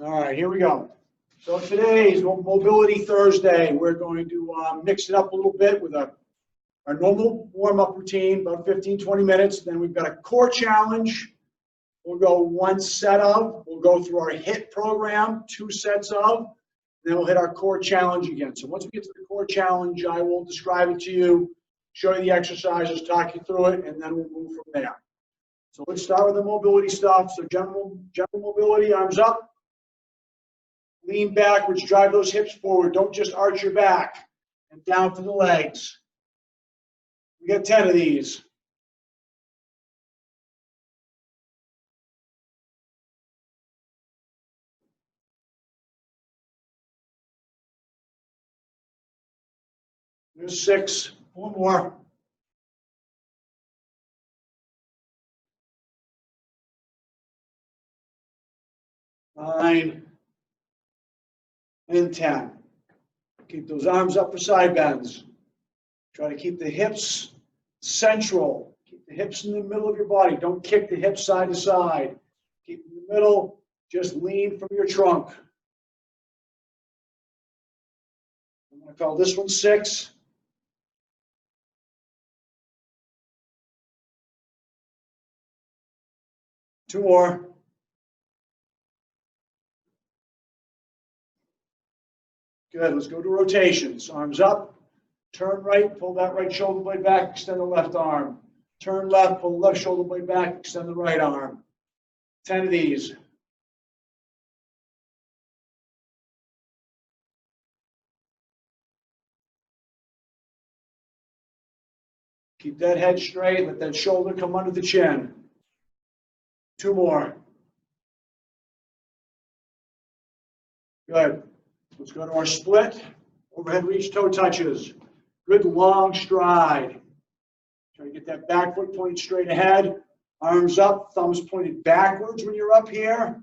All right, here we go. So today is Mobility Thursday. We're going to mix it up a little bit with our normal warm-up routine, about 15, 20 minutes. Then we've got a core challenge. We'll go one set of. We'll go through our HIIT program, 2 sets of. Then we'll hit our core challenge again. So once we get to the core challenge, I will describe it to you, show you the exercises, talk you through it, and then we'll move from there. So let's start with the mobility stuff. So general mobility, arms up. Lean backwards, drive those hips forward. Don't just arch your back. And down to the legs. We got 10 of these. There's 6. 4 more. 9 and 10. Keep those arms up for side bends. Try to keep the hips central. Keep the hips in the middle of your body. Don't kick the hips side to side. Keep in the middle. Just lean from your trunk. I'm going to call this one 6. 2 more. Good. Let's go to rotations. Arms up. Turn right. Pull that right shoulder blade back. Extend the left arm. Turn left. Pull the left shoulder blade back. Extend the right arm. 10 of these. Keep that head straight. Let that shoulder come under the chin. 2 more. Good. Let's go to our split. Overhead reach, toe touches. Good long stride. Try to get that back foot pointed straight ahead. Arms up, thumbs pointed backwards when you're up here.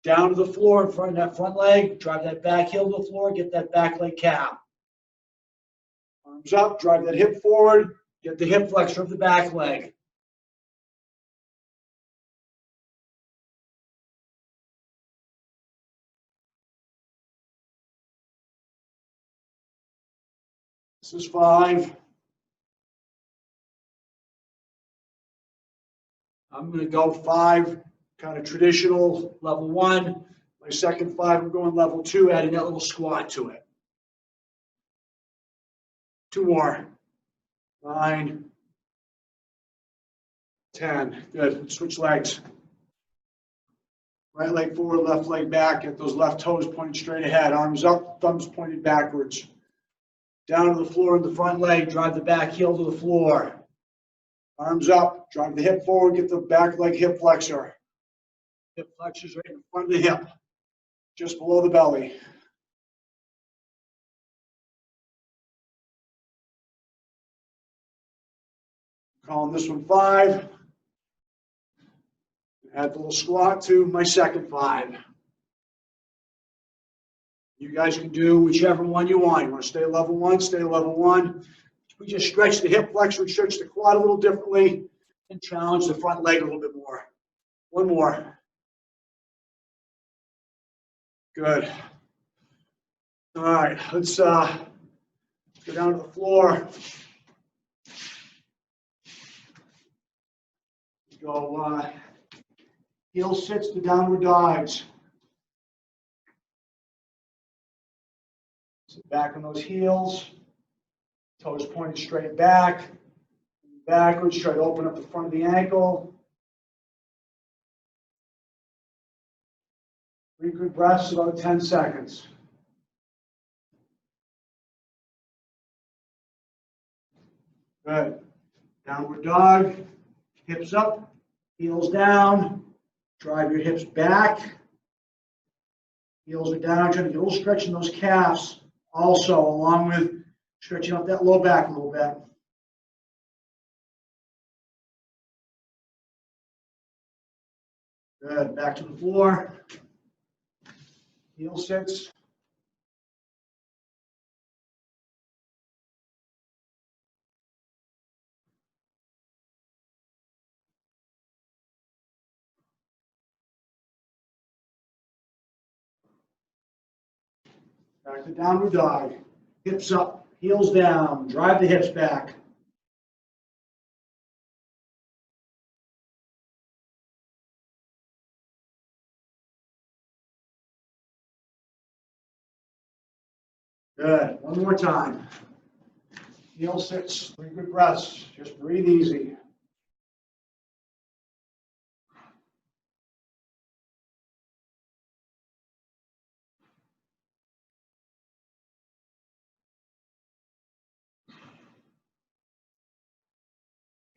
Down to the floor in front of that front leg. Drive that back heel to the floor. Get that back leg cap. Arms up, drive that hip forward. Get the hip flexor of the back leg. This is 5. I'm going to go 5, kind of traditional, level 1. My second 5, I'm going level 2, adding that little squat to it. 2 more. 9, 10. Good. Let's switch legs. Right leg forward, left leg back. Get those left toes pointed straight ahead. Arms up, thumbs pointed backwards. Down to the floor in the front leg. Drive the back heel to the floor. Arms up. Drive the hip forward. Get the back leg hip flexor. Hip flexors right in front of the hip. Just below the belly. Calling this one 5. Add the little squat to my second 5. You guys can do whichever one you want. You want to stay level 1, stay level 1. We just stretch the hip flexor and stretch the quad a little differently and challenge the front leg a little bit more. 1 more. Good. All right, let's go down to the floor. Go heel sits to downward dogs. Sit back on those heels. Toes pointed straight back. Backwards, try to open up the front of the ankle. 3 good breaths, about 10 seconds. Good. Downward dog. Hips up, heels down. Drive your hips back. Heels are down. Try to get a little stretch in those calves also, along with stretching up that low back a little bit. Good. Back to the floor. Heel sits. Back to downward dog. Hips up, heels down, drive the hips back. Good. One more time. Heel sits, 3 good breaths. Just breathe easy.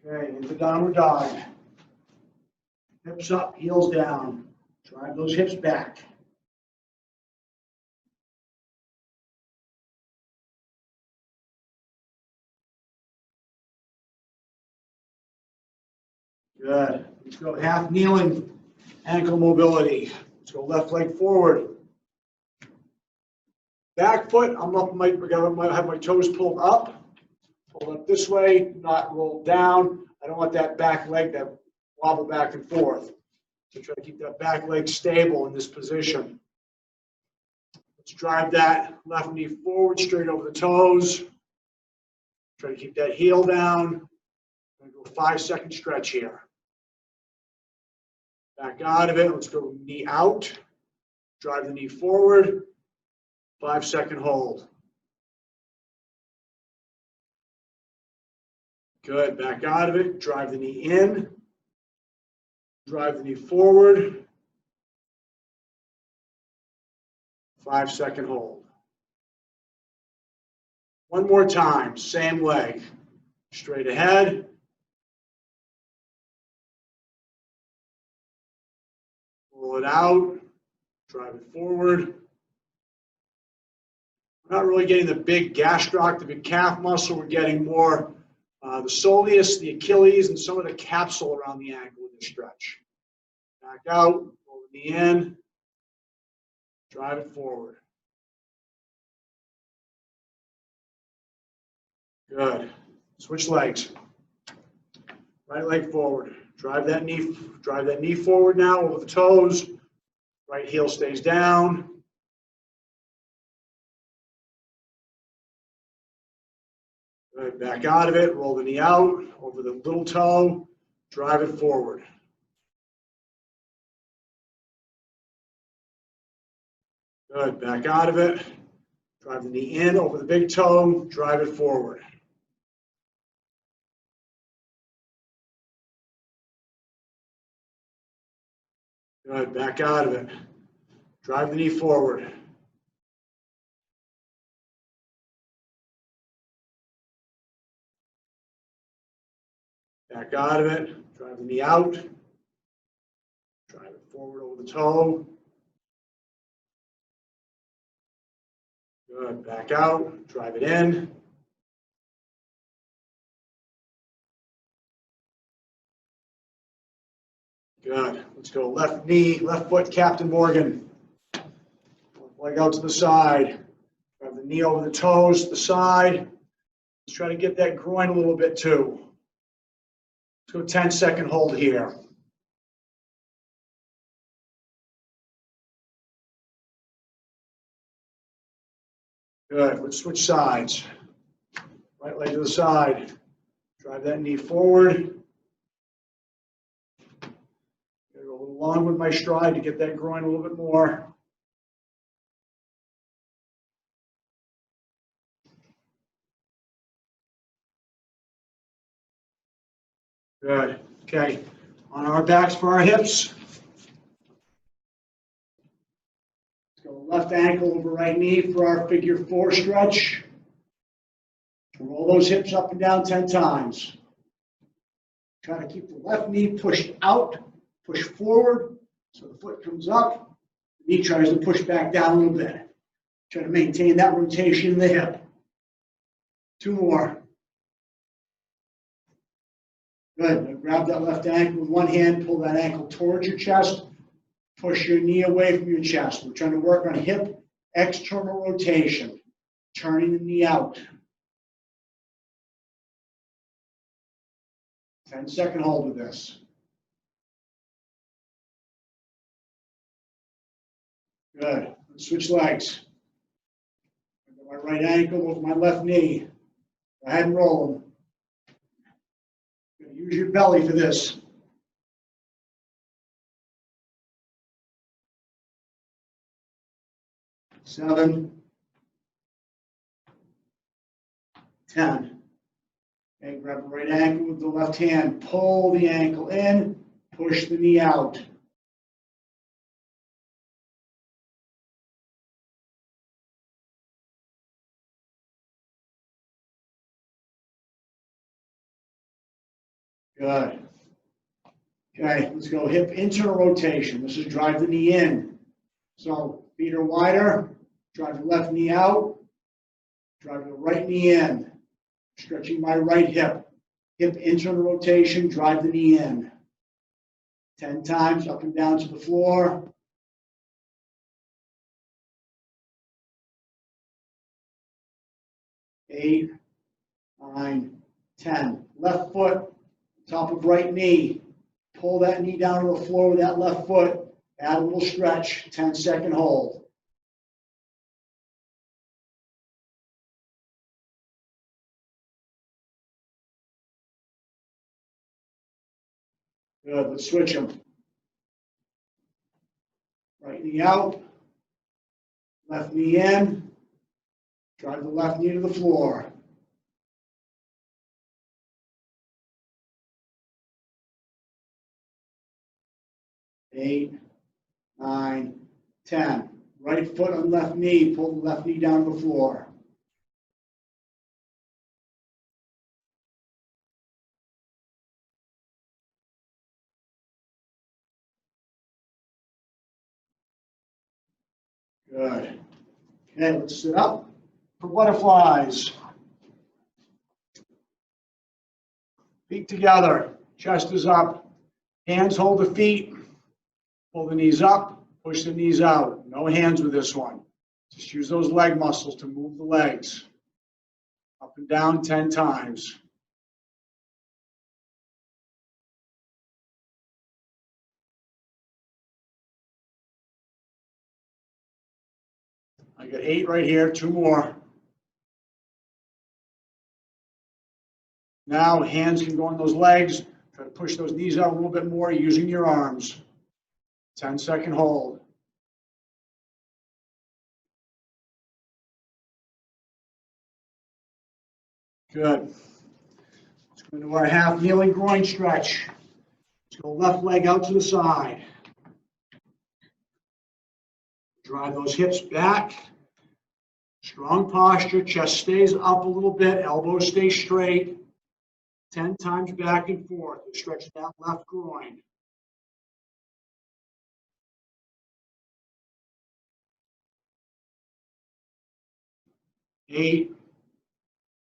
Okay, into downward dog. Hips up, heels down. Drive those hips back. Good. Let's go half kneeling, ankle mobility. Let's go left leg forward. Back foot, I'm up, I have my toes pulled up. Pulled up this way, not rolled down. I don't want that back leg to wobble back and forth. So try to keep that back leg stable in this position. Let's drive that left knee forward, straight over the toes. Try to keep that heel down. I'm going to go 5-second stretch here. Back out of it. Let's go knee out. Drive the knee forward. 5-second hold. Good. Back out of it. Drive the knee in. Drive the knee forward. 5-second hold. One more time. Same leg. Straight ahead. Pull it out. Drive it forward. We're not really getting the big gastroc, the big calf muscle. We're getting more the soleus, the Achilles, and some of the capsule around the ankle in the stretch. Back out, pull the knee in, drive it forward. Good. Switch legs. Right leg forward. Drive that knee forward now over the toes. Right heel stays down. Good. Back out of it. Roll the knee out over the little toe. Drive it forward. Good. Back out of it. Drive the knee in over the big toe. Drive it forward. Good. Back out of it. Drive the knee forward. Back out of it. Drive the knee out. Drive it forward over the toe. Good. Back out. Drive it in. Good. Let's go left knee, left foot, Captain Morgan. Leg out to the side. Drive the knee over the toes to the side. Let's try to get that groin a little bit too. Let's go 10-second hold here. Good. Let's switch sides. Right leg to the side. Drive that knee forward. Go a little long with my stride to get that groin a little bit more. Good. Okay. On our backs for our hips. Let's go left ankle over right knee for our figure 4 stretch. Roll those hips up and down 10 times. Try to keep the left knee pushed out, push forward, so the foot comes up. The knee tries to push back down a little bit. Try to maintain that rotation in the hip. 2 more. Good. Now grab that left ankle with one hand, pull that ankle towards your chest, push your knee away from your chest. We're trying to work on hip external rotation, turning the knee out. 10-second hold with this. Good. Let's switch legs. right ankle over my left knee. Go ahead and roll them. Use your belly for this. 7, 10. Okay, grab the right ankle with the left hand. Pull the ankle in. Push the knee out. Good. Okay, let's go hip internal rotation. This is drive the knee in. So feet are wider. Drive the left knee out. Drive the right knee in. Stretching my right hip. Hip internal rotation. Drive the knee in. 10 times up and down to the floor. Eight, 9, 10. Left foot, top of right knee. Pull that knee down to the floor with that left foot. Add a little stretch, 10-second hold. Good, let's switch them. Right knee out, left knee in. Drive the left knee to the floor. Eight, 9, 10. Right foot on left knee, pull the left knee down to the floor. Good. Okay, let's sit up for butterflies. Feet together, chest is up. Hands hold the feet. Pull the knees up, push the knees out. No hands with this one. Just use those leg muscles to move the legs. Up and down 10 times. I got 8 right here, 2 more. Now hands can go on those legs. Try to push those knees out a little bit more using your arms. 10-second hold. Good. Let's go into our half kneeling groin stretch. Let's go left leg out to the side. Drive those hips back. Strong posture, chest stays up a little bit, elbows stay straight. 10 times back and forth. Stretch that left groin. Eight,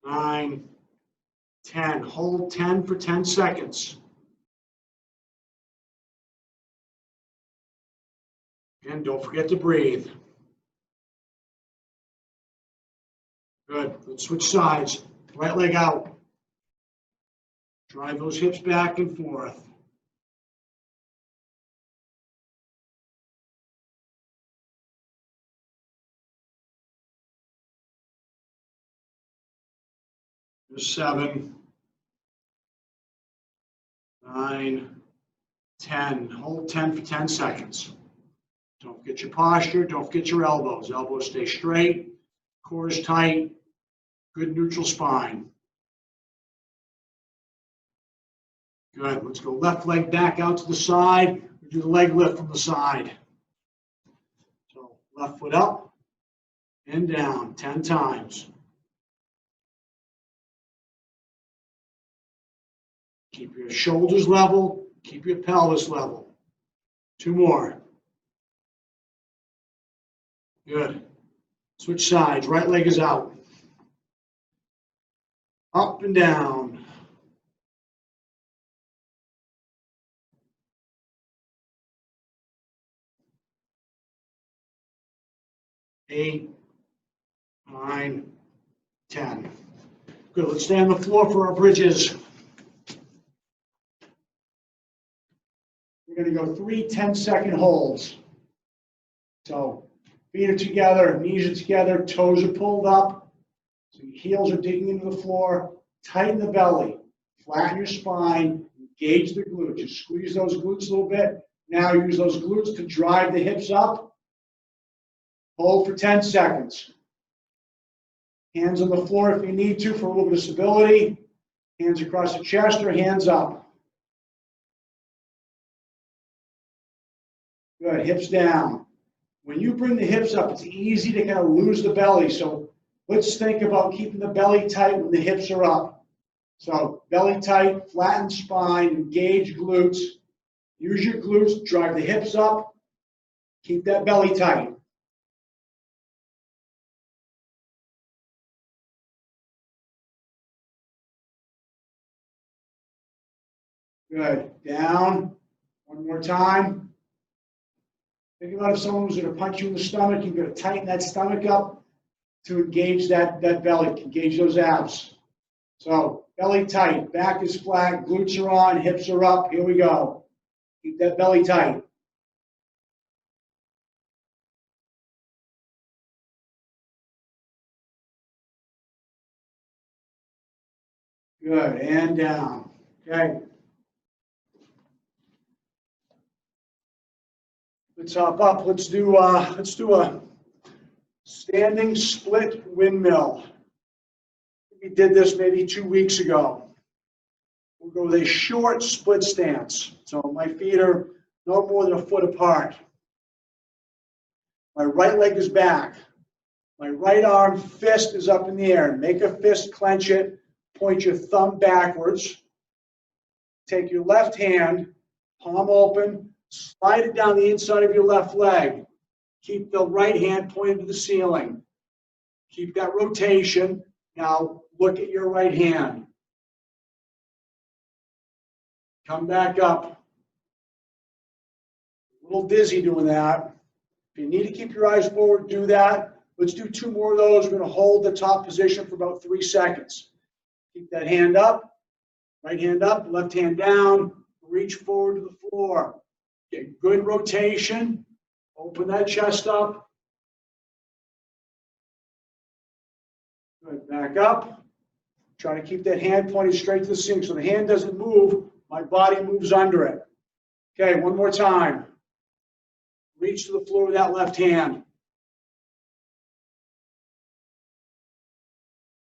9, 10. Hold 10 for 10 seconds. And don't forget to breathe. Good. Let's switch sides. Right leg out. Drive those hips back and forth. There's 7, 9, 10. Hold 10 for 10 seconds. Don't forget your posture. Don't forget your elbows. Elbows stay straight. Core is tight. Good neutral spine. Good. Let's go left leg back out to the side. We do the leg lift from the side. So left foot up and down 10 times. Keep your shoulders level. Keep your pelvis level. 2 more. Good. Switch sides. Right leg is out. Up and down. Eight, 9, 10. Good. Let's stay on the floor for our bridges. We're going to go 3 10-second holds. So Feet are together, knees are together, toes are pulled up. So your heels are digging into the floor. Tighten the belly, flatten your spine, engage the glutes. Just squeeze those glutes a little bit. Now use those glutes to drive the hips up. Hold for 10 seconds. Hands on the floor if you need to for a little bit of stability. Hands across the chest or hands up. Good, hips down. When you bring the hips up, it's easy to kind of lose the belly. So let's think about keeping the belly tight when the hips are up. So belly tight, flatten spine, engage glutes. Use your glutes, drive the hips up. Keep that belly tight. Good. Down. One more time. Think about if someone was going to punch you in the stomach, you've got to tighten that stomach up to engage that belly, engage those abs. So belly tight, back is flat, glutes are on, hips are up. Here we go. Keep that belly tight. Good, and down. Okay. Let's hop up. Let's do a standing split windmill. We did this maybe 2 weeks ago. We'll go with a short split stance. So my feet are no more than a foot apart. My right leg is back. My right arm fist is up in the air. Make a fist, clench it, point your thumb backwards. Take your left hand, palm open, slide it down the inside of your left leg. Keep the right hand pointed to the ceiling. Keep that rotation. Now look at your right hand. Come back up. A little dizzy doing that. If you need to keep your eyes forward, do that. Let's do 2 more of those. We're going to hold the top position for about 3 seconds. Keep that hand up. Right hand up, left hand down. Reach forward to the floor. Get good rotation. Open that chest up. Good. Back up. Try to keep that hand pointed straight to the ceiling. So the hand doesn't move. My body moves under it. Okay, one more time. Reach to the floor with that left hand.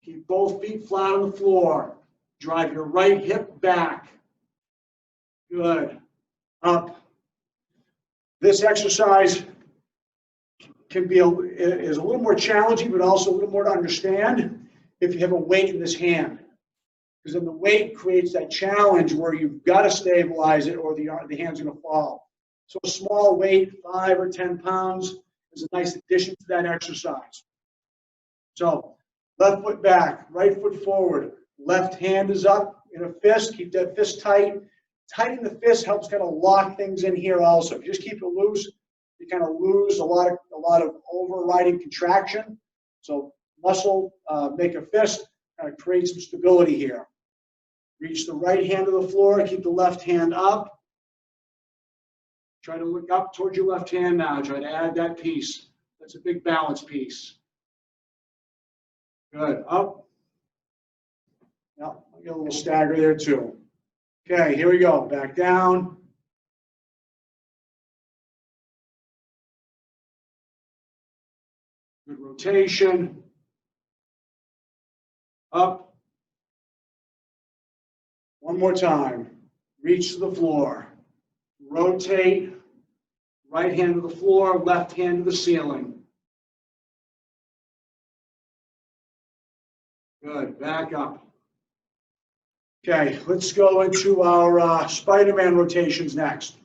Keep both feet flat on the floor. Drive your right hip back. Good. Up. This exercise is a little more challenging, but also a little more to understand if you have a weight in this hand. Because then the weight creates that challenge where you've got to stabilize it or the hand's going to fall. So a small weight, 5 or 10 pounds, is a nice addition to that exercise. So left foot back, right foot forward, left hand is up in a fist. Keep that fist tight. Tightening the fist helps kind of lock things in here also. If you just keep it loose, you kind of lose a lot of overriding contraction. So muscle, make a fist, kind of create some stability here. Reach the right hand to the floor, keep the left hand up. Try to look up towards your left hand now. Try to add that piece. That's a big balance piece. Good. Up. Yep, I get a little stagger there too. Okay, here we go. Back down. Good rotation. Up. One more time. Reach to the floor. Rotate. Right hand to the floor, left hand to the ceiling. Good. Back up. Okay, let's go into our Spider-Man rotations next.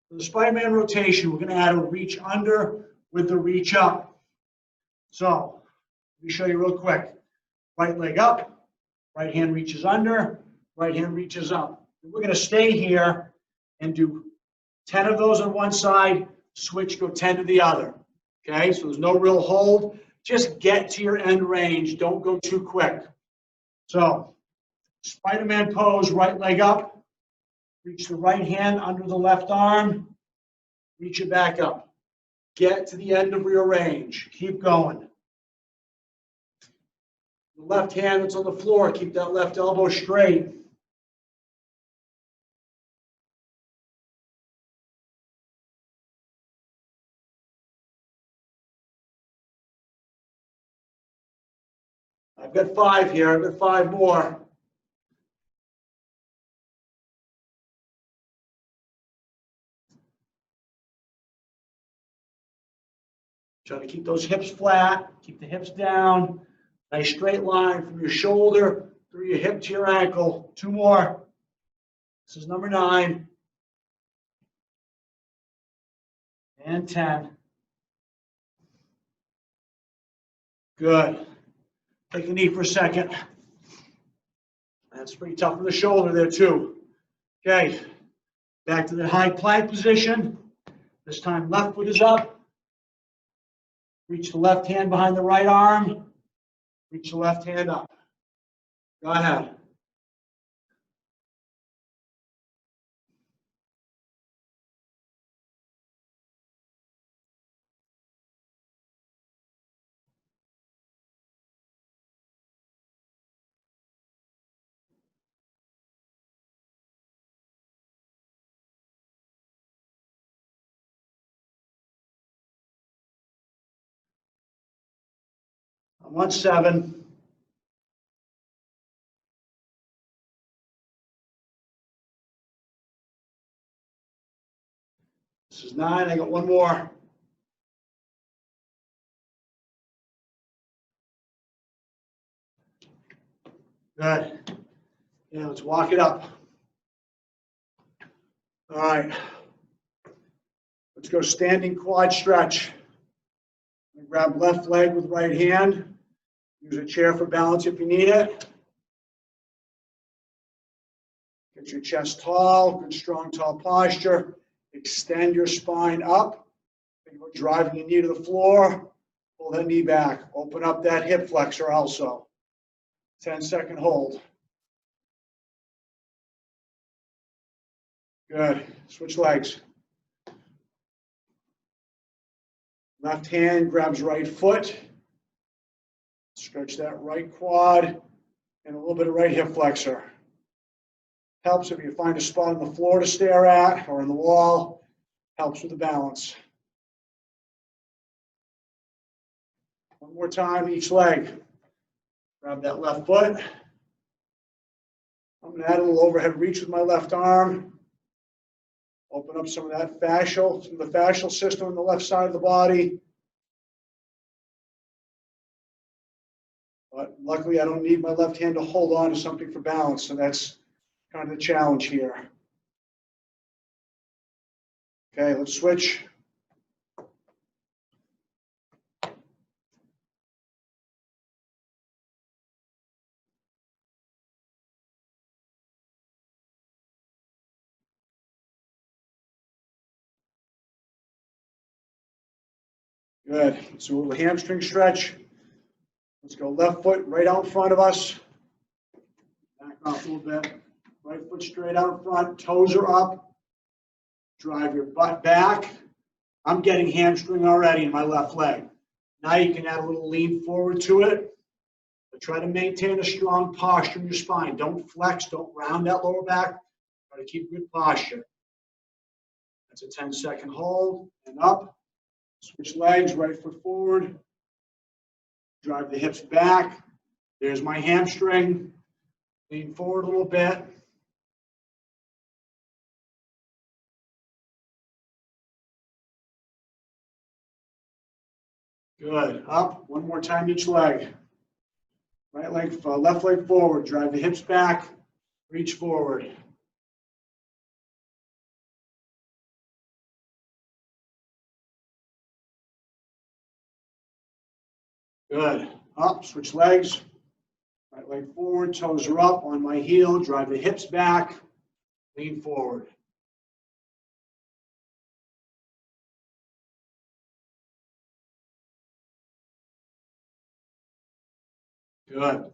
For the Spider-Man rotation, we're going to add a reach under with the reach up. So, let me show you real quick. Right leg up, right hand reaches under, right hand reaches up. We're going to stay here and do 10 of those on one side, switch, go 10 to the other. Okay, so there's no real hold. Just get to your end range. Don't go too quick. So, Spider-Man pose, right leg up. Reach the right hand under the left arm. Reach it back up. Get to the end of your range. Keep going. The left hand that's on the floor, keep that left elbow straight. I've got 5 here. I've got 5 more. Try to keep those hips flat. Keep the hips down. Nice straight line from your shoulder through your hip to your ankle. 2 more. This is number 9. And 10. Good. Take a knee for a second. That's pretty tough on the shoulder there too. Okay. Back to the high plank position. This time left foot is up. Reach the left hand behind the right arm. Reach the left hand up. Go ahead. I'm on 7. This is 9. I got 1 more. Good. Yeah, let's walk it up. All right. Let's go standing quad stretch. Grab left leg with right hand. Use a chair for balance if you need it. Get your chest tall, good strong tall posture. Extend your spine up. Think about driving your knee to the floor. Pull that knee back. Open up that hip flexor also. 10-second hold. Good. Switch legs. Left hand grabs right foot. Stretch that right quad and a little bit of right hip flexor. Helps if you find a spot on the floor to stare at or on the wall. Helps with the balance. One more time, each leg. Grab that left foot. I'm going to add a little overhead reach with my left arm. Open up some of the fascial system on the left side of the body. But luckily, I don't need my left hand to hold on to something for balance, so that's kind of the challenge here. Okay, let's switch. Good. Let's do a little hamstring stretch. Let's go left foot right out in front of us. Back off a little bit. Right foot straight out in front. Toes are up. Drive your butt back. I'm getting hamstring already in my left leg. Now you can add a little lean forward to it. But try to maintain a strong posture in your spine. Don't flex. Don't round that lower back. Try to keep good posture. That's a 10-second hold. And up. Switch legs. Right foot forward. Drive the hips back. There's my hamstring. Lean forward a little bit. Good. Up. One more time each leg. Right leg, left leg forward. Drive the hips back. Reach forward. Good. Up. Switch legs. Right leg forward. Toes are up on my heel. Drive the hips back. Lean forward. Good. All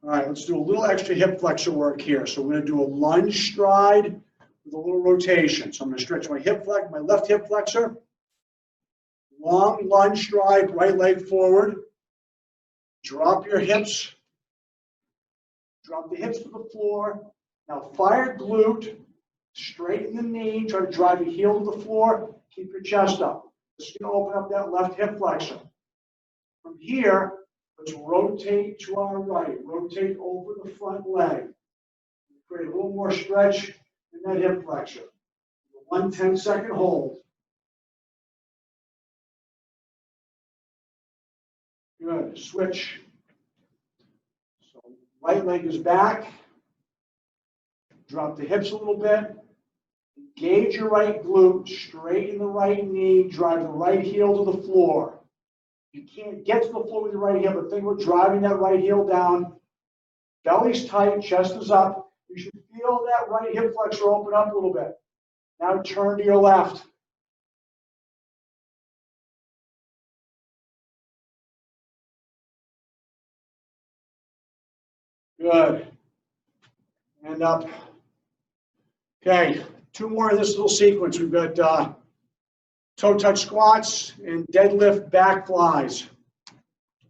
right, let's do a little extra hip flexor work here. So we're going to do a lunge stride with a little rotation. So I'm going to stretch my left hip flexor. Long lunge stride, right leg forward. Drop your hips. Drop the hips to the floor. Now fire glute. Straighten the knee. Try to drive your heel to the floor. Keep your chest up. Just going to open up that left hip flexor. From here, let's rotate to our right. Rotate over the front leg. Create a little more stretch in that hip flexor. 1 10-second hold. Good. Switch. So right leg is back. Drop the hips a little bit. Engage your right glute. Straighten the right knee. Drive the right heel to the floor. You can't get to the floor with your right heel, but think about driving that right heel down. Belly's tight, chest is up. You should feel that right hip flexor open up a little bit. Now turn to your left. Good. And up. Okay, 2 more in this little sequence. We've got toe touch squats and deadlift back flies.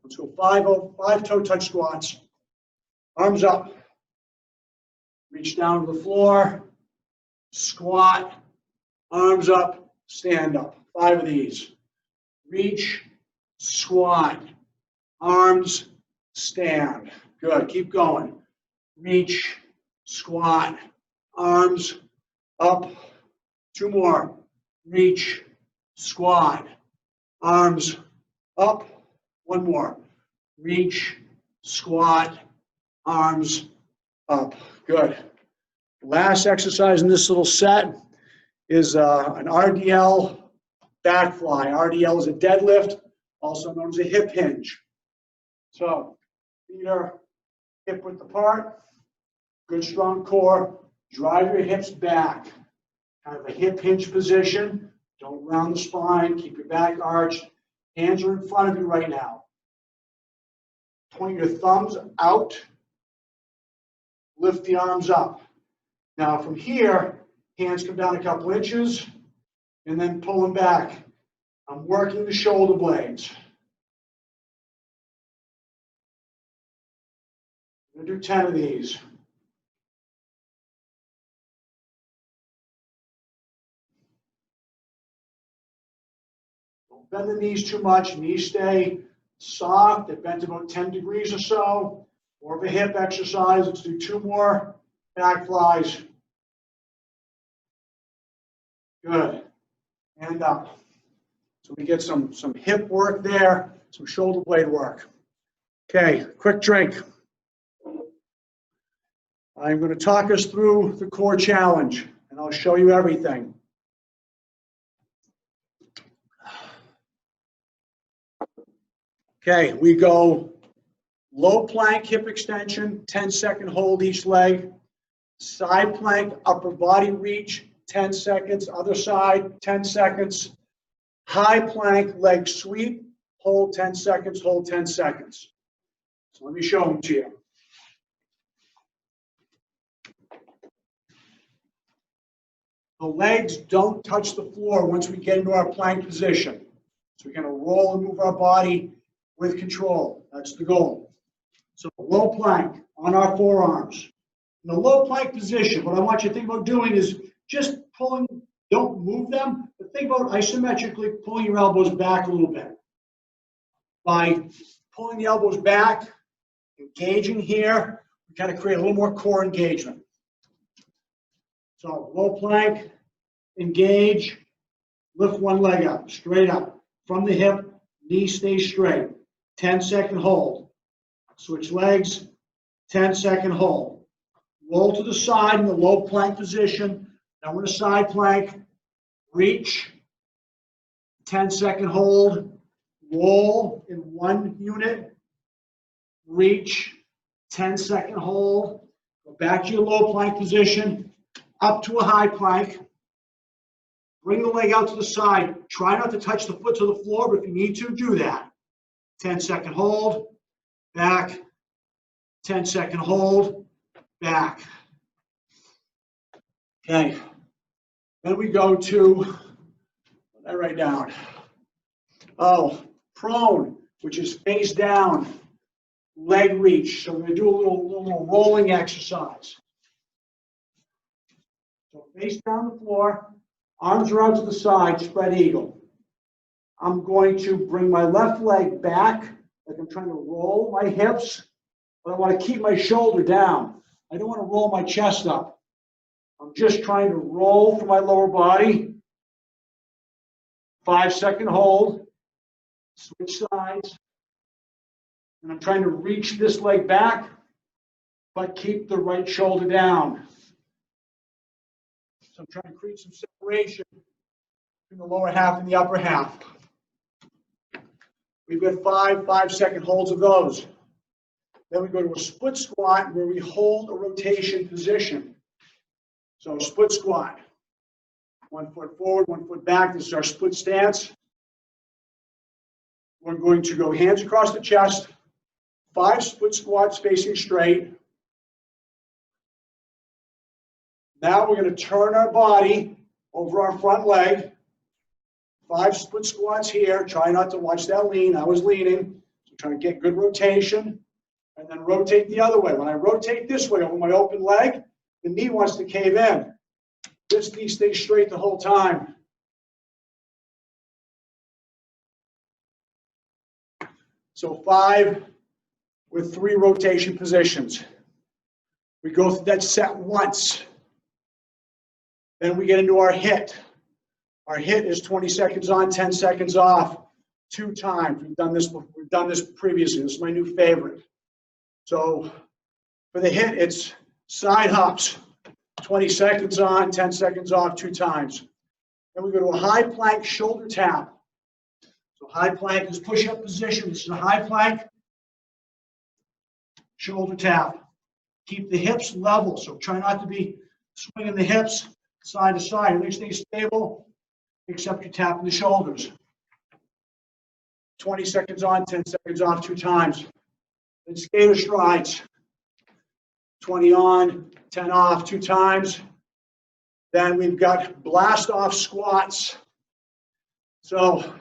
Let's go 5 toe touch squats. Arms up. Reach down to the floor. Squat. Arms up. Stand up. 5 of these. Reach. Squat. Arms. Stand. Good. Keep going. Reach. Squat. Arms. Up. 2 more. Reach. Squat. Arms. Up. 1 more. Reach. Squat. Arms. Up. Good. Last exercise in this little set is an RDL back fly. RDL is a deadlift, also known as a hip hinge. So feet are hip width apart, good strong core. Drive your hips back. Kind of a hip hinge position. Don't round the spine. Keep your back arched. Hands are in front of you right now. Point your thumbs out. Lift the arms up. Now from here, hands come down a couple inches and then pull them back. I'm working the shoulder blades. I'm going to do 10 of these. Don't bend the knees too much. Knees stay soft. They're bent about 10 degrees or so. More of a hip exercise. Let's do 2 more back flies. Good. And up. So we get some hip work there, some shoulder blade work. Okay, quick drink. I'm going to talk us through the core challenge, and I'll show you everything. Okay, we go low plank, hip extension, 10-second hold each leg. Side plank, upper body reach, 10 seconds. Other side, 10 seconds. High plank, leg sweep, hold 10 seconds, hold 10 seconds. So let me show them to you. The legs don't touch the floor once we get into our plank position. So we're going to roll and move our body with control. That's the goal. So low plank on our forearms. In the low plank position, what I want you to think about doing is just pulling, don't move them, but think about isometrically pulling your elbows back a little bit. By pulling the elbows back, engaging here, we kind of create a little more core engagement. So low plank, engage, lift one leg up, straight up. From the hip, knee stays straight. 10-second hold. Switch legs, 10-second hold. Roll to the side in the low plank position. Now we're in a side plank. Reach, 10-second hold. Roll in 1 unit. Reach, 10-second hold. Go back to your low plank position. Up to a high plank. Bring the leg out to the side. Try not to touch the foot to the floor, but if you need to, do that. 10-second hold. Back. 10-second hold. Back. Okay. Then we go to, let that right down. Oh, prone, which is face down, leg reach. So we're going to do a little rolling exercise. So face down the floor, arms are out to the side, spread eagle. I'm going to bring my left leg back, like I'm trying to roll my hips, but I want to keep my shoulder down. I don't want to roll my chest up. I'm just trying to roll for my lower body. 5-second hold, switch sides. And I'm trying to reach this leg back, but keep the right shoulder down. So I'm trying to create some separation between the lower half and the upper half. We've got 5-second holds of those. Then we go to a split squat where we hold a rotation position. So split squat. 1 foot forward, 1 foot back. This is our split stance. We're going to go hands across the chest, 5 split squats facing straight. Now we're going to turn our body over our front leg. 5 split squats here. Try not to watch that lean. I was leaning. So trying to get good rotation. And then rotate the other way. When I rotate this way over my open leg, the knee wants to cave in. This knee stays straight the whole time. So 5 with 3 rotation positions. We go through that set once. Then we get into our hit. Our hit is 20 seconds on, 10 seconds off, 2 times. We've done this previously. This is my new favorite. So for the hit, it's side hops, 20 seconds on, 10 seconds off, 2 times. Then we go to a high plank shoulder tap. So high plank is push-up position. This is a high plank shoulder tap. Keep the hips level. So try not to be swinging the hips side to side. Everything stays stable, except you're tapping the shoulders. 20 seconds on, 10 seconds off, 2 times. Then skater strides. 20 on, 10 off, 2 times. Then we've got blast off squats. So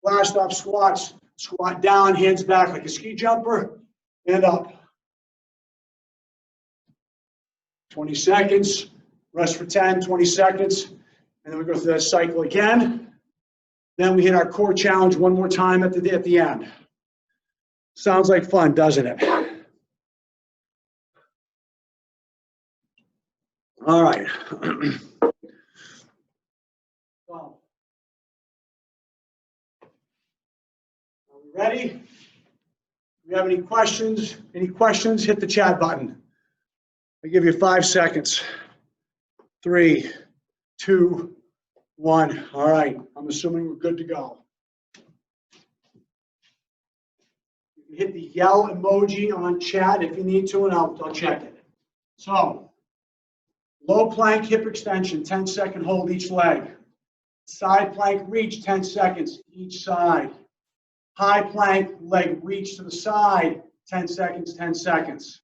blast off squats, squat down, hands back like a ski jumper, and up. 20 seconds, rest for 10, 20 seconds, and then we go through that cycle again. Then we hit our core challenge one more time at the end. Sounds like fun, doesn't it? All right. So, are we ready? Do we have any questions? Any questions? Hit the chat button. I give you 5 seconds. 3, 2, 1. All right. I'm assuming we're good to go. You can hit the yell emoji on chat if you need to, and I'll check it. So, low plank hip extension, 10-second hold each leg. Side plank reach, 10 seconds each side. High plank leg reach to the side, 10 seconds, 10 seconds.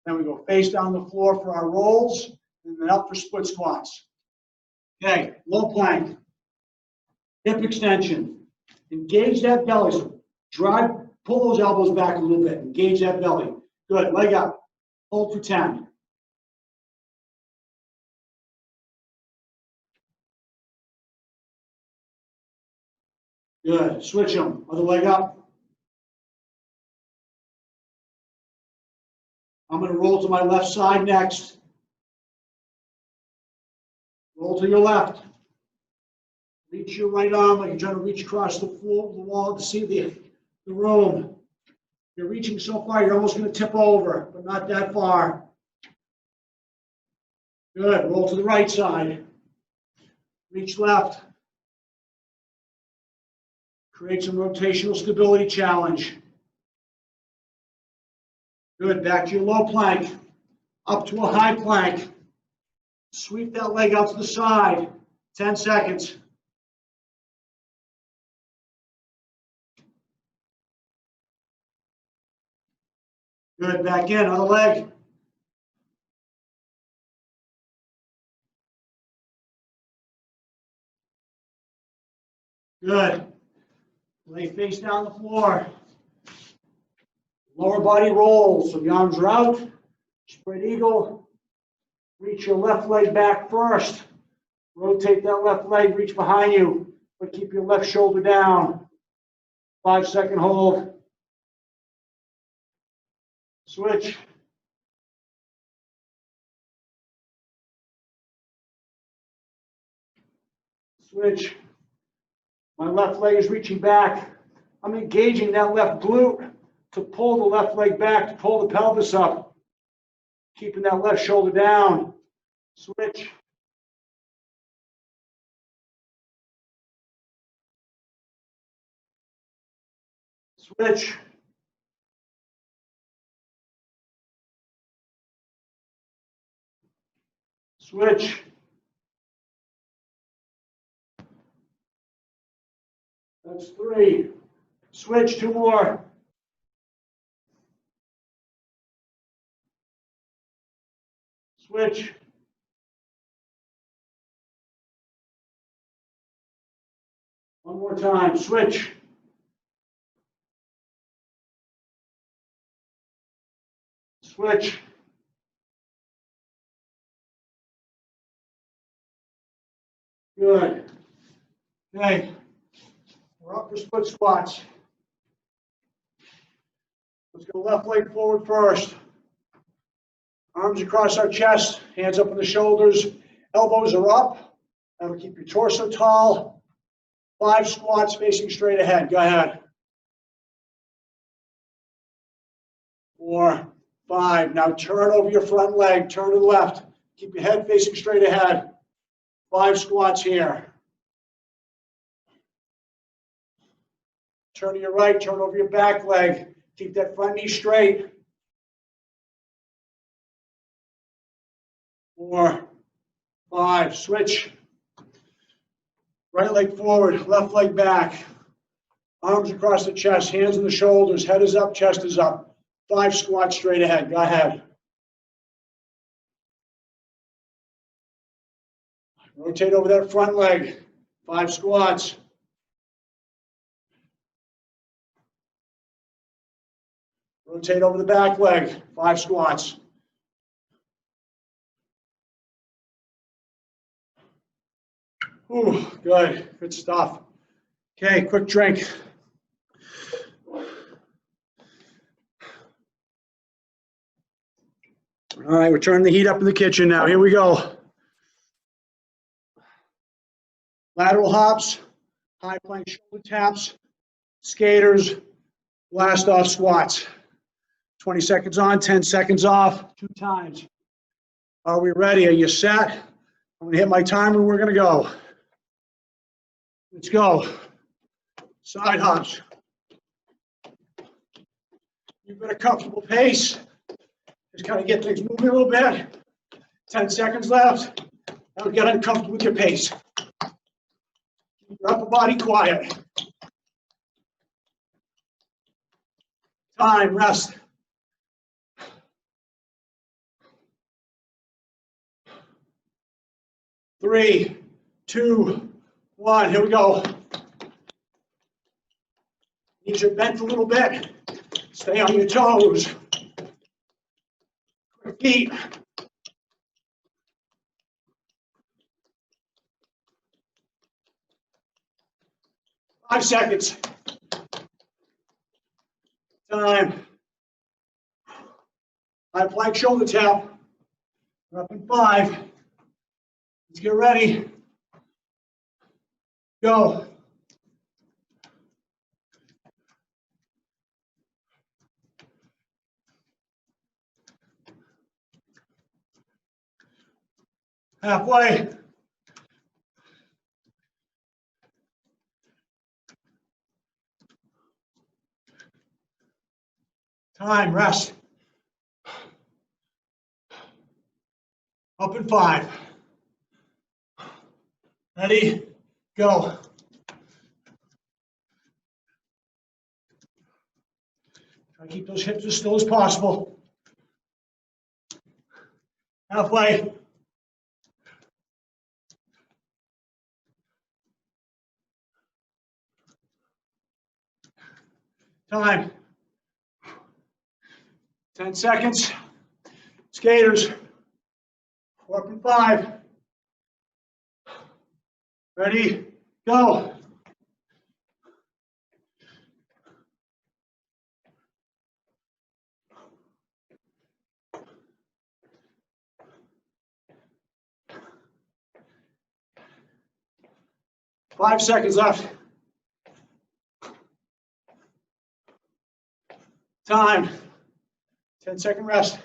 Then we go face down the floor for our rolls, and then up for split squats. Okay, low plank, hip extension. Engage that belly. So pull those elbows back a little bit. Engage that belly. Good, leg up. Hold for 10. Good, switch them. Other leg up. I'm going to roll to my left side next. Roll to your left. Reach your right arm like you're trying to reach across the floor, the wall to see the room. You're reaching so far, you're almost going to tip over, but not that far. Good. Roll to the right side. Reach left. Create some rotational stability challenge. Good. Back to your low plank. Up to a high plank. Sweep that leg out to the side. 10 seconds. Good. Back in. Other leg. Good. Lay face down the floor. Lower body rolls, so the arms are out. Spread eagle. Reach your left leg back first. Rotate that left leg, reach behind you, but keep your left shoulder down. 5-second hold. Switch. Switch. My left leg is reaching back. I'm engaging that left glute to pull the left leg back, to pull the pelvis up. Keeping that left shoulder down. Switch. Switch. Switch. That's 3. Switch, 2 more. Switch. One more time. Switch. Switch. Good. Okay. We're up for split squats. Let's go left leg forward first. Arms across our chest, hands up on the shoulders, elbows are up. That'll keep your torso tall. 5 squats facing straight ahead. Go ahead. 4, 5. Now turn over your front leg, turn to the left. Keep your head facing straight ahead. 5 squats here. Turn to your right, turn over your back leg. Keep that front knee straight. 4, 5. Switch. Right leg forward, left leg back. Arms across the chest, hands on the shoulders, head is up, chest is up. 5 squats straight ahead. Go ahead. Rotate over that front leg. 5 squats. Rotate over the back leg. 5 squats. Ooh, good. Good stuff. Okay, quick drink. All right, we're turning the heat up in the kitchen now. Here we go. Lateral hops, high plank shoulder taps, skaters, blast off squats. 20 seconds on, 10 seconds off, 2 times. Are we ready? Are you set? I'm going to hit my timer. We're going to go. Let's go. Side hops. You've got a comfortable pace. Just kind of get things moving a little bit. 10 seconds left. Now get uncomfortable with your pace. Keep your upper body quiet. Time, rest. Three, 2, 1. Here we go. Knees are bent a little bit. Stay on your toes. Quick feet. Five seconds. Time. High plank shoulder tap. We're up in 5. Let's get ready. Go. Halfway. Time, rest. Up in 5. Ready, go. Try to keep those hips as still as possible. Halfway. Time. 10 seconds. Skaters. 4 and 5. Ready, go. Five seconds left. Time. 10-second rest.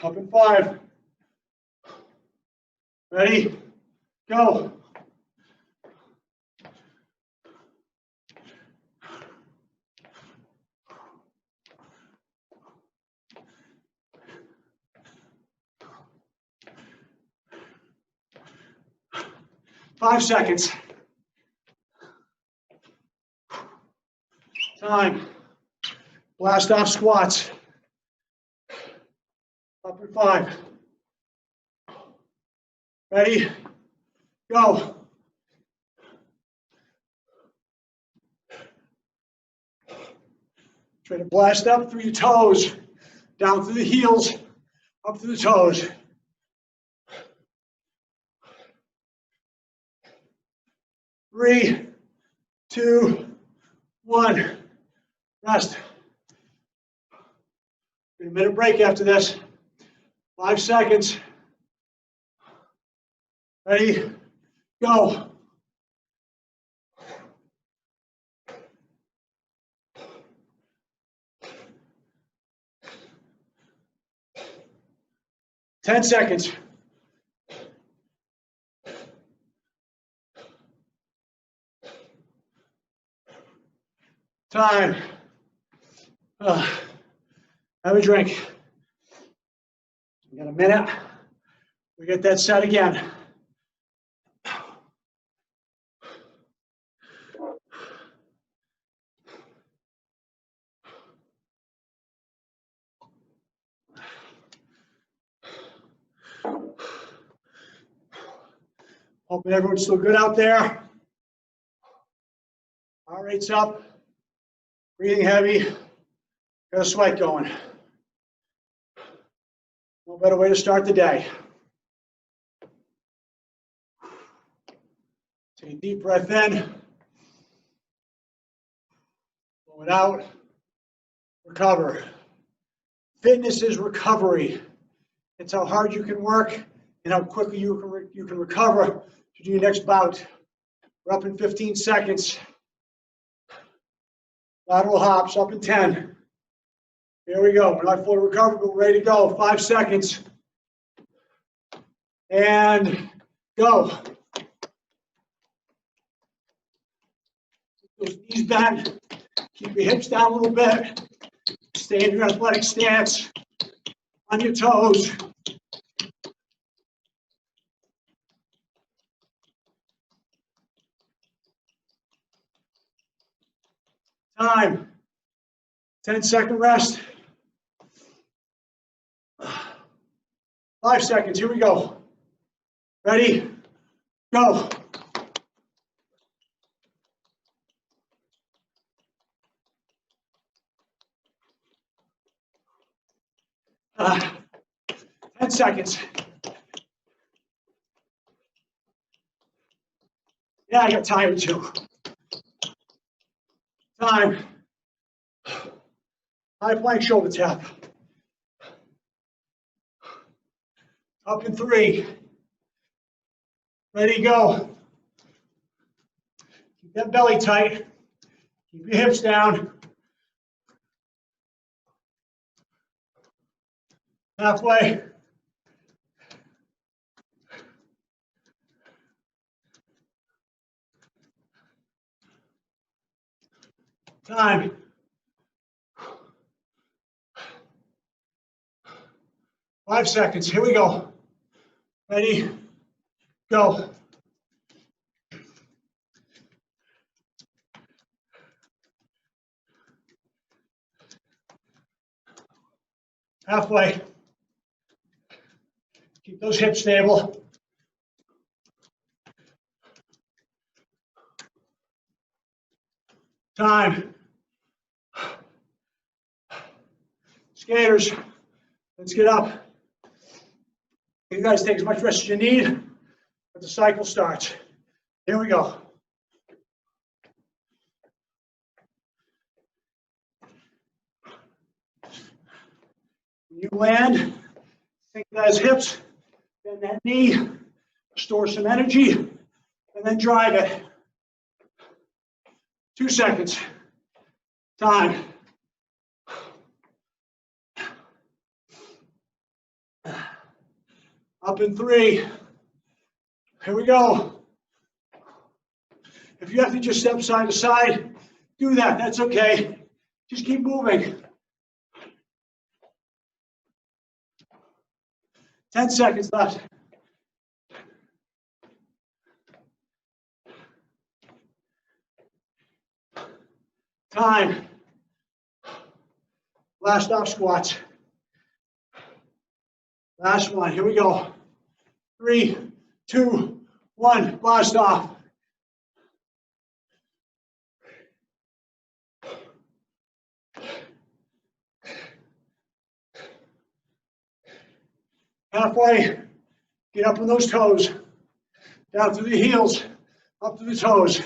Up in 5. Ready, go. Five seconds. Time. Blast off squats. Up in 5. Ready, go. Try to blast up through your toes, down through the heels, up through the toes. 3, 2, 1. Rest. A minute break after this. 5 seconds. Ready, go. Ten seconds. Time. Have a drink. We got a minute. We get that set again. Hoping everyone's still good out there. Heart rate's up. Breathing heavy. Got a sweat going. No better way to start the day. Take a deep breath in. Blow it out. Recover. Fitness is recovery. It's how hard you can work and how quickly you can recover to do your next bout. We're up in 15 seconds. Lateral hops up in 10. Here we go. We're not fully recovered, but we're ready to go. 5 seconds. And go. Those knees bent. Keep your hips down a little bit. Stay in your athletic stance. On your toes. Time. 10-second rest. 5 seconds. Here we go. Ready? Go. Uh, 10 seconds. Yeah, I got tired too. Time. High plank shoulder tap. Up in 3. Ready, go. Keep that belly tight. Keep your hips down. Halfway. Time. 5 seconds. Here we go. Ready, go. Halfway. Keep those hips stable. Time. Skaters, let's get up. You guys take as much rest as you need, but the cycle starts. Here we go. When you land, think those hips, bend that knee, store some energy, and then drive it. 2 seconds. Time. Up in 3. Here we go. If you have to just step side to side, do that. That's okay. Just keep moving. 10 seconds left. Time. Last off squats. Last one. Here we go. 3, 2, 1. Blast off. Halfway. Get up on those toes. Down through the heels. Up to the toes.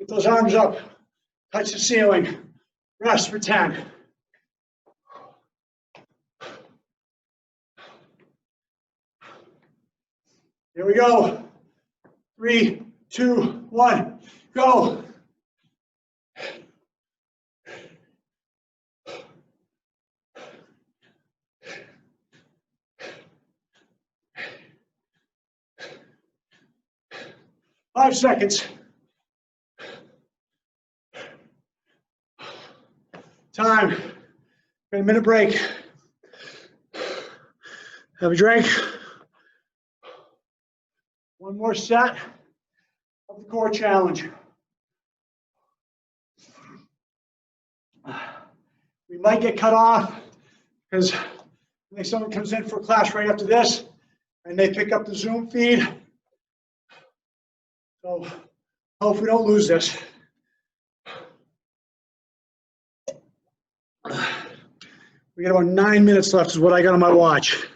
Get those arms up. Touch the ceiling. Rest for 10. Here we go. 3, 2, 1. Go. Five seconds. Time. Got a minute break. Have a drink. One more set of the core challenge. We might get cut off because I think someone comes in for a class right after this and they pick up the Zoom feed. So hope we don't lose this. We got about 9 minutes left is what I got on my watch.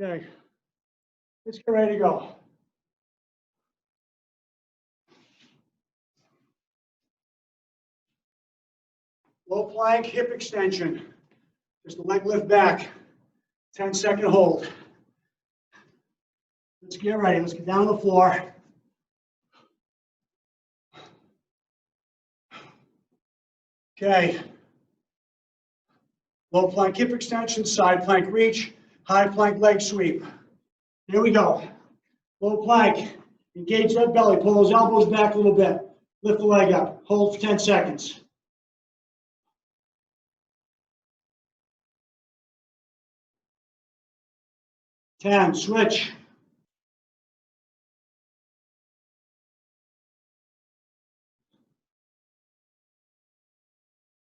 Okay, let's get ready to go. Low plank, hip extension. Just the leg lift back. 10-second hold. Let's get ready. Let's get down on the floor. Okay. Low plank, hip extension, side plank reach, high plank leg sweep. Here we go. Low plank. Engage that belly. Pull those elbows back a little bit. Lift the leg up. Hold for 10 seconds. Switch.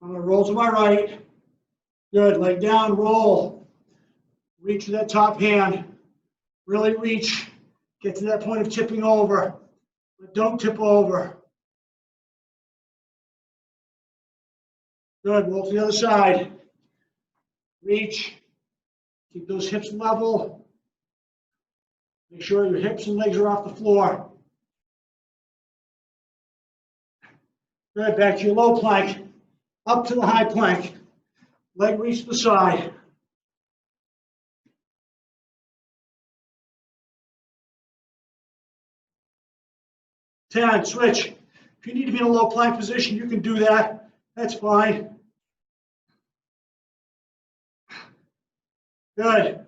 I'm going to roll to my right. Good. Leg down, roll. Reach with that top hand. Really reach. Get to that point of tipping over. But don't tip over. Good. Roll to the other side. Reach. Keep those hips level. Make sure your hips and legs are off the floor. Good. Back to your low plank. Up to the high plank. Leg reach to the side. Switch. If you need to be in a low plank position, you can do that. That's fine. Good.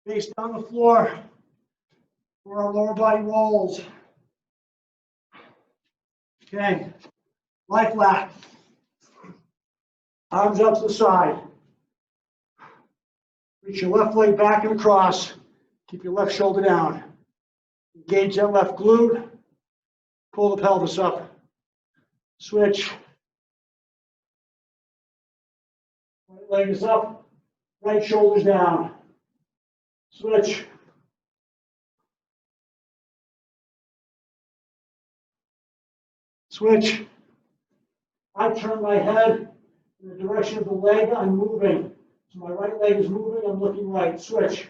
Face down the floor for our lower body rolls. Okay. Lie flat. Arms up to the side. Reach your left leg back and across. Keep your left shoulder down. Engage that left glute. Pull the pelvis up. Switch. Right leg is up. Right shoulder's down. Switch. Switch. I turn my head in the direction of the leg I'm moving. So my right leg is moving, I'm looking right. Switch.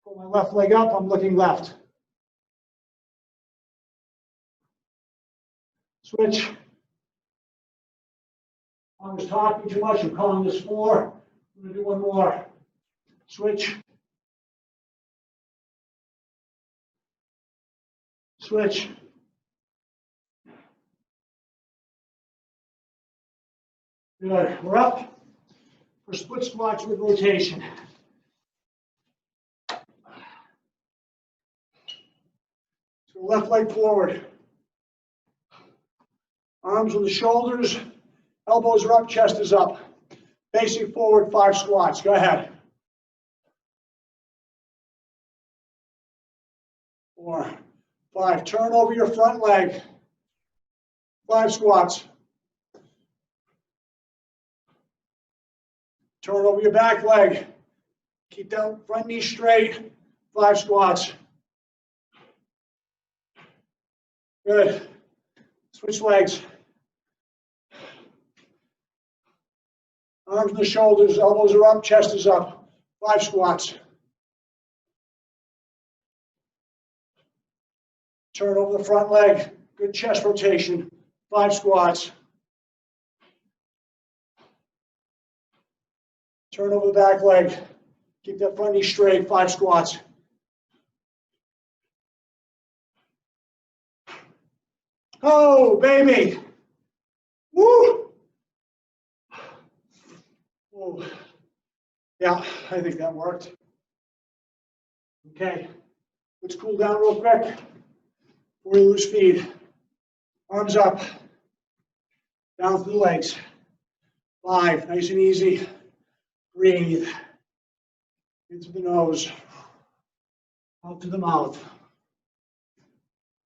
Pull my left leg up, I'm looking left. Switch. I was talking too much, I'm calling this 4. I'm going to do one more. Switch. Switch. Good. We're up for split squats with rotation. So left leg forward. Arms on the shoulders. Elbows are up, chest is up. Facing forward, 5 squats. Go ahead. 4, 5. Turn over your front leg. 5 squats. Turn over your back leg. Keep that front knee straight. 5 squats. Good. Switch legs. Arms and the shoulders, elbows are up, chest is up. 5 squats. Turn over the front leg. Good chest rotation. 5 squats. Turn over the back leg. Keep that front knee straight. 5 squats. Oh, baby. Woo! Whoa. Yeah, I think that worked. Okay, let's cool down real quick before we lose speed. Arms up, down through the legs. 5, nice and easy. Breathe. In through the nose, out through the mouth.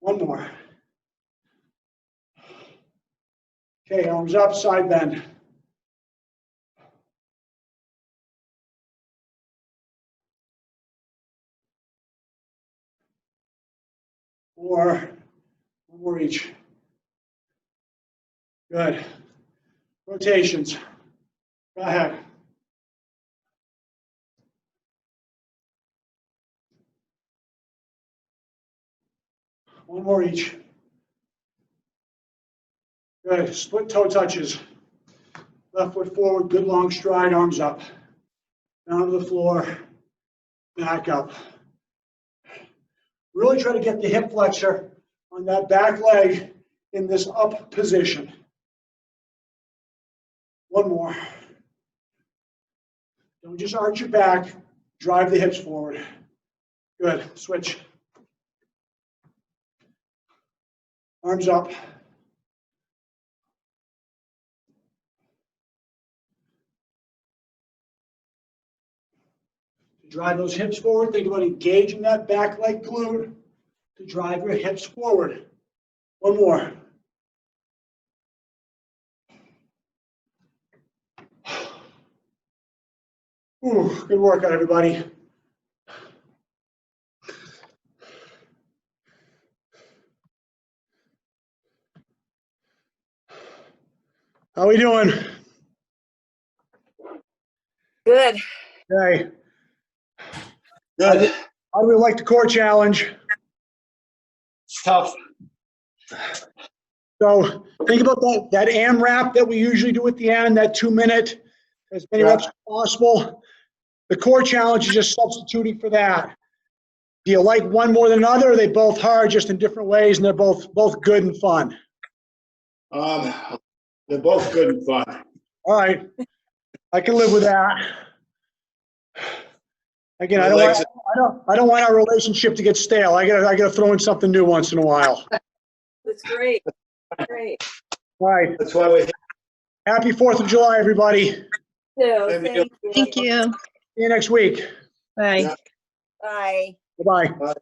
One more. Okay, arms up, side bend. One more each. Good. Rotations. Go ahead. One more each. Good. Split toe touches. Left foot forward, good long stride, arms up. Down to the floor, back up. Really try to get the hip flexor on that back leg in this up position. One more. Don't just arch your back, drive the hips forward. Good. Switch. Arms up. To drive those hips forward, think about engaging that back leg glute to drive your hips forward. One more. Ooh, good workout, everybody. How we doing? Good. Okay. Good. How do we like the core challenge? It's tough. So think about that AMRAP that we usually do at the end, that 2-minute, as many reps as possible. The core challenge is just substituting for that. Do you like one more than another? Or they both hard, just in different ways, and they're both good and fun? They're both good and fun. All right, I can live with that. Again, I don't want our relationship to get stale. I gotta throw in something new once in a while. That's great. Great. All right. That's why we're here. Happy 4th of July, everybody. See So, thank you. Thank you. you next week. Bye. Yeah. Bye. Bye-bye. Bye.